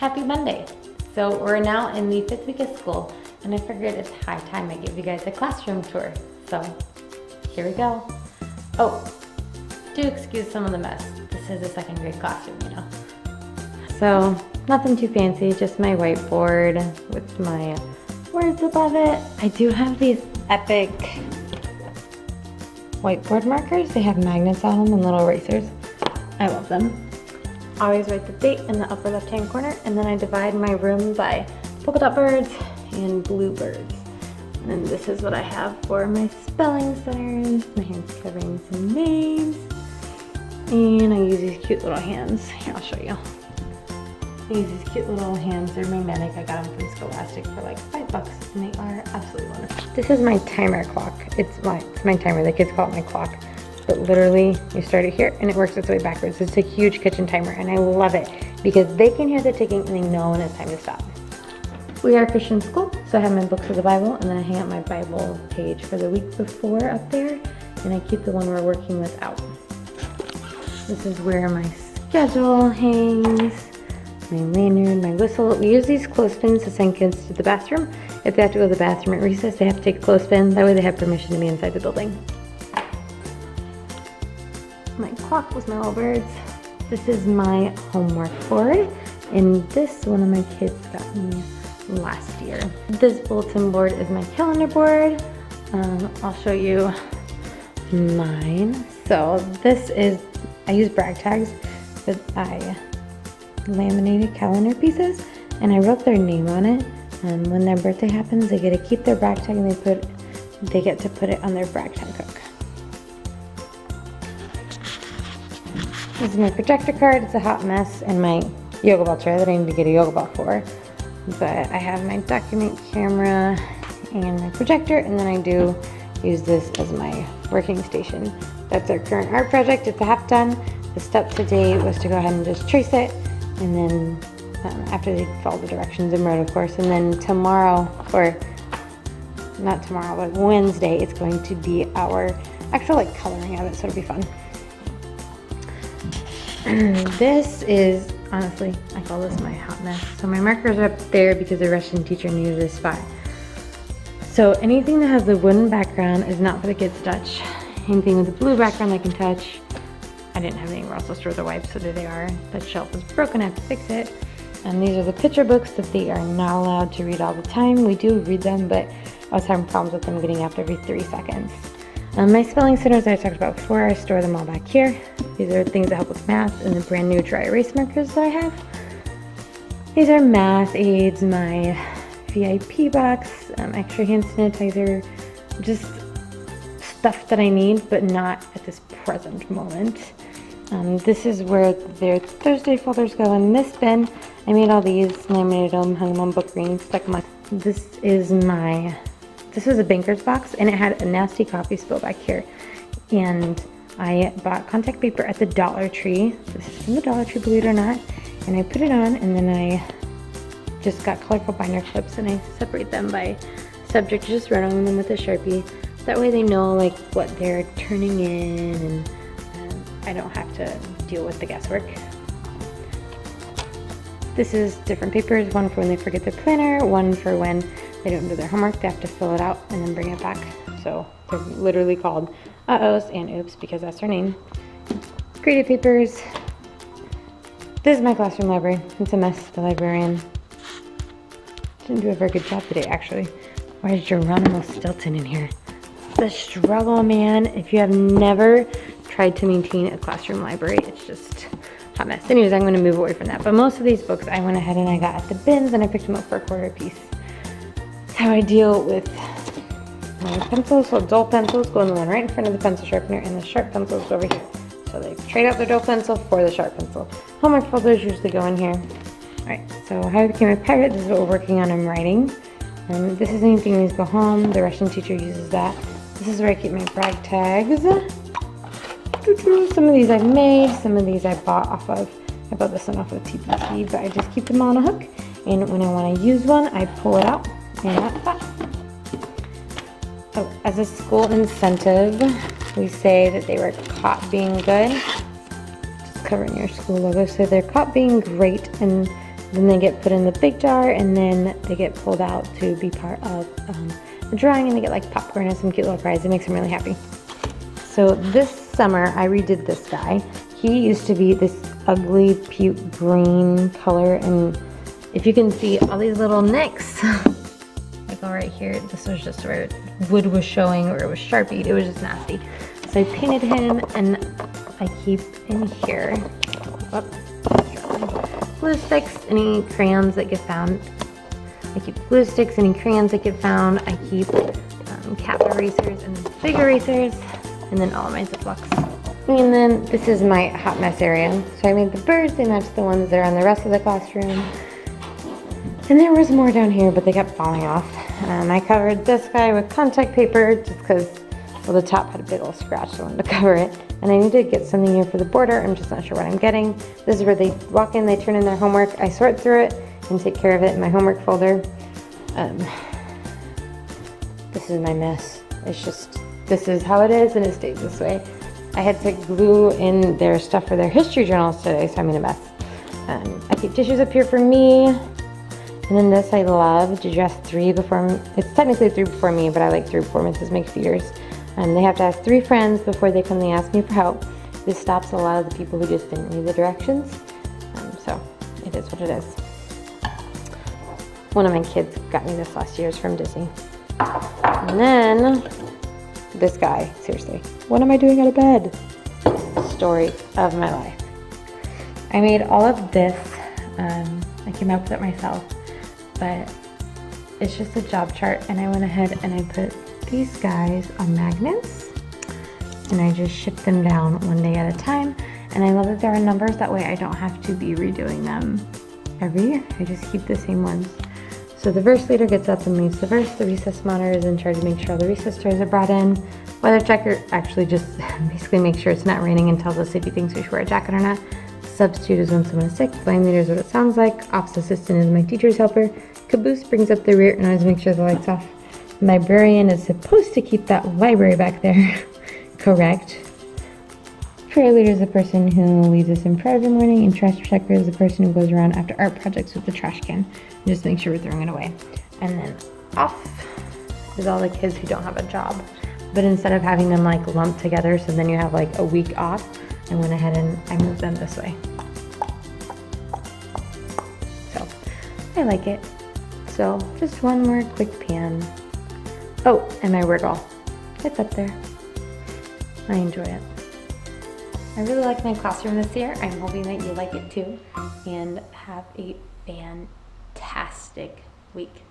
Happy Monday. So we're now in the 5th week of school, and I figured it's high time I give you guys a classroom tour. So here we go. Oh, do excuse some of the mess. This is a second grade classroom, you know. So nothing too fancy, just my whiteboard with my words above it. I do have these epic whiteboard markers. They have magnets on them and little erasers. I love them. Always write the date in the upper left-hand corner, and then I divide my room by polka dot birds and bluebirds. And then this is what I have for my spelling centers. My hand's covering some names. And I use these cute little hands. Here, I'll show you. I use these cute little hands. They're magnetic. I got them from Scholastic for like $5, and they are absolutely wonderful. This is my timer clock. It's my timer. The kids call it my clock. But literally, you start it here, and it works its way backwards. It's a huge kitchen timer, and I love it because they can hear the ticking, and they know when it's time to stop. We are a Christian school, so I have my books of the Bible, and then I hang out my Bible page for the week before up there, and I keep the one we're working with out. This is where my schedule hangs, my lanyard, my whistle. We use these clothespins to send kids to the bathroom. If they have to go to the bathroom at recess, they have to take a clothespin. That way they have permission to be inside the building. My clock with my little birds. This is my homework board, and this one of my kids got me last year. This bulletin board is my calendar board. I'll show you mine. So this is, I use brag tags, but I laminated calendar pieces, and I wrote their name on it. And when their birthday happens, they get to keep their brag tag, and they get to put it on their brag tag hook. This is my projector card. It's a hot mess, and my yoga ball chair that I need to get a yoga ball for. But I have my document camera and my projector, and then I do use this as my working station. That's our current art project. It's half done. The step today was to go ahead and just trace it, and then after they follow the directions and wrote, of course, and then tomorrow, or not tomorrow, but Wednesday, it's going to be our actual like coloring of it, so it'll be fun. This is, honestly, I call this my hot mess. So my markers are up there because the Russian teacher needed a spot. So anything that has the wooden background is not for the kids to touch. Anything with the blue background they can touch. I didn't have anywhere else to store the wipes, so there they are. The shelf is broken, I have to fix it. And these are the picture books that they are not allowed to read all the time. We do read them, but I was having problems with them getting up every 3 seconds. My spelling centers I talked about before, I store them all back here. These are things that help with math, and the brand new dry erase markers that I have. These are math aids, my VIP box, extra hand sanitizer, just stuff that I need, but not at this present moment. This is where their Thursday folders go in this bin. I made all these, laminated them, hung them on book reading, stuck them on. This is a banker's box, and it had a nasty coffee spill back here. And I bought contact paper at the Dollar Tree. This is from the Dollar Tree, believe it or not. And I put it on, and then I just got colorful binder clips, and I separate them by subject, just running them with a Sharpie. That way they know like what they're turning in, and I don't have to deal with the guesswork. This is different papers, one for when they forget their planner, one for when they don't do their homework, they have to fill it out and then bring it back. So they're literally called uh-ohs and oops because that's her name. Graded papers. This is my classroom library. It's a mess, the librarian didn't do a very good job today, actually. Why is Geronimo Stilton in here? The struggle, man. If you have never tried to maintain a classroom library, it's just a hot mess. Anyways, I'm going to move away from that. But most of these books I went ahead and I got at the bins, and I picked them up for $1 a piece. How I deal with my pencils. So dull pencils go in the one right in front of the pencil sharpener, and the sharp pencils go over here. So they trade out their dull pencil for the sharp pencil. Homework folders usually go in here. Alright, so how I became a pirate, this is what we're working on in writing. This is anything needs to go home. The Russian teacher uses that. This is where I keep my brag tags. Some of these I've made, some of these I bought off of, I bought this one off of TPC, but I just keep them on a hook. And when I want to use one, I pull it out. And that's that. Oh, as a school incentive, we say that they were caught being good. Just covering your school logo. So they're caught being great, and Then they get put in the big jar, and then they get pulled out to be part of the drawing, and they get like popcorn and some cute little fries. It makes them really happy. So this summer I redid this guy. He used to be this ugly puke green color, and if you can see all these little nicks, like all right here, this was just where wood was showing or it was sharpied. It was just nasty. So I painted him, and I keep in here glue sticks, any crayons that get found. I keep glue sticks, any crayons that get found. I keep cap erasers and big erasers, and then all of my Ziplocs. And then this is my hot mess area. So I made the birds, they match the ones that are on the rest of the classroom. And there was more down here, but they kept falling off. And I covered this guy with contact paper just because, well, the top had a big old scratch, so I wanted to cover it. And I need to get something here for the border. I'm just not sure what I'm getting. This is where they walk in, they turn in their homework. I sort through it and take care of it in my homework folder. This is my mess. It's just, this is how it is, and it stays this way. I had to glue in their stuff for their history journals today, so I'm in a mess. I keep tissues up here for me. And then this I love. Did you ask 3 before me? It's technically 3 before me, but I like 3 before Mrs. McFeeters. They have to ask 3 friends before they come and ask me for help. This stops a lot of the people who just didn't read the directions. So it is what it is. One of my kids got me this last year. It's from Disney. And then this guy, seriously, what am I doing out of bed? Story of my life. I made all of this. I came up with it myself, but it's just a job chart, and I went ahead and I put these guys on magnets, and I just ship them down one day at a time. And I love that there are numbers, that way I don't have to be redoing them every year. I just keep the same ones. So the verse leader gets up and leads the verse. The recess monitor is in charge of making sure all the recess toys are brought in. Weather checker actually just basically makes sure it's not raining and tells us if he thinks we should wear a jacket or not. Substitute is when someone is sick. Line leader is what it sounds like. Office assistant is my teacher's helper. Caboose brings up the rear and always makes sure the light's off. Librarian is supposed to keep that library back there. Correct. Prayer leader is the person who leads us in prayer every morning, and trash checker is the person who goes around after art projects with the trash can and just make sure we're throwing it away. And then off is all the kids who don't have a job. But instead of having them like lumped together, so then you have like a week off, I went ahead and I moved them this way. So I like it. So just one more quick pan. Oh, and my word wall. It's up there. I enjoy it. I really like my classroom this year. I'm hoping that you like it too. And have a fantastic week.